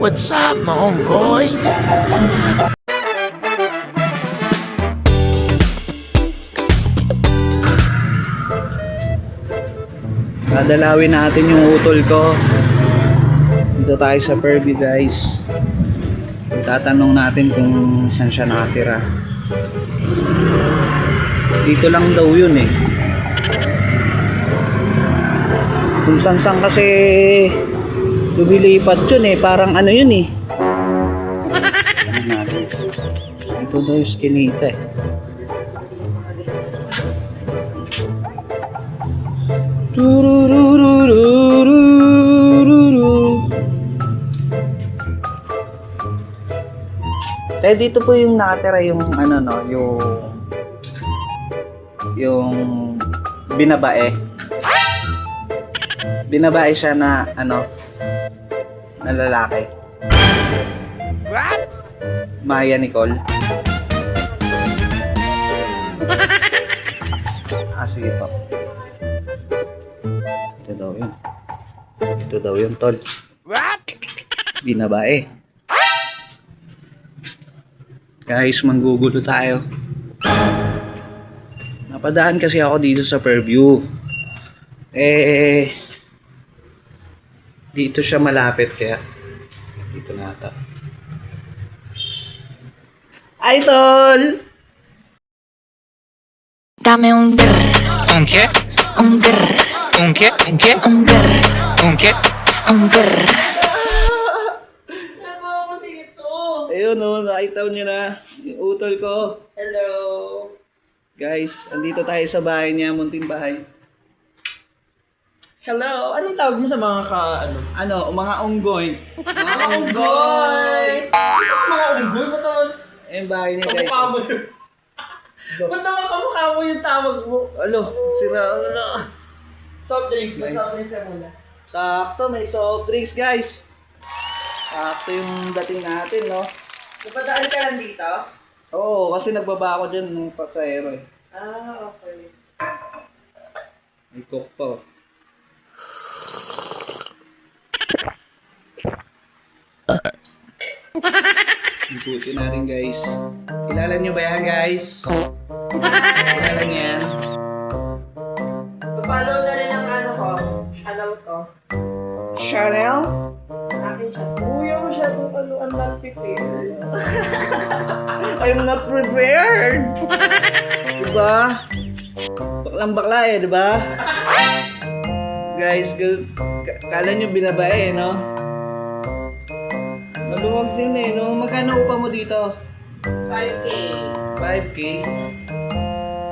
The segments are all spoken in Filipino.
What's up, my homeboy? Dadalawin natin yung utol ko. Dito tayo sa Purview, guys. Tatanong natin kung saan siya nakatira. Dito lang daw yun eh. Kung saan kasi lumilipat yun eh. Parang ano yun eh. Ano natin? Ito daw yung skinita eh. Eh dito po yung nakatira yung ano no, yung binabae. Binabae siya na ano, na lalaki. What? Maya Nicole. Sige po. Ito daw yun. Ito daw yun, tol. What? Binabae. Guys, manggugulo tayo. Napadaan kasi ako dito sa Purview. Dito siya malapit kaya dito na ata. Ay, tol! Dame un grr, ¿Un qué? un grr, ¿Un qué? ¿Un qué? un grr, ¿Un qué? un grr. Ayun o, nakita niyo na yung utol ko. Hello. Guys, andito tayo sa bahay niya, munting bahay. Hello. Anong tawag mo sa mga Ano, mga unggoy. Mga unggoy! Mga unggoy? Ba't naman Yung bahay niya, guys. kamukha mo yun? Ba't naman kamukha mo yung tawag mo? Alo, sira ulo. Soft drinks. May soft drinks na muna. Sakto, may soft drinks, guys. Sakto yung dating natin, no? Napadaan ka lang dito? Oo, kasi nagbaba ako dyan ng pasahero eh. Ah, okay. May coke pa. Ikutin natin, guys. Kilala nyo ba yan, guys? Kilala nyo yan? Follow na rin ang ano ko. Channel ko. Chanel? Akin siya. Kuya mo siya kung ano ang not prepared. I'm not prepared. Diba? Baklang bakla eh, diba? Guys, kala nyo binabae eh, no? Maluwag din eh, no? Magkano upa mo dito? 5K. 5K?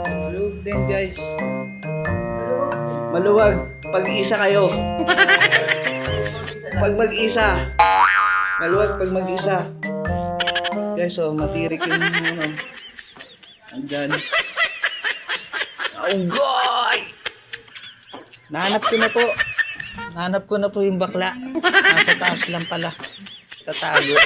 Maluwag din, guys. Maluwag. Pag-isa kayo. Pag mag-isa. Maluwag pag mag-isa. Guys, oh, matirik yung ano. Andyan. Oh, God! Nahanap ko na po. Nahanap ko na po yung bakla. Nasa taas lang pala. Tatago.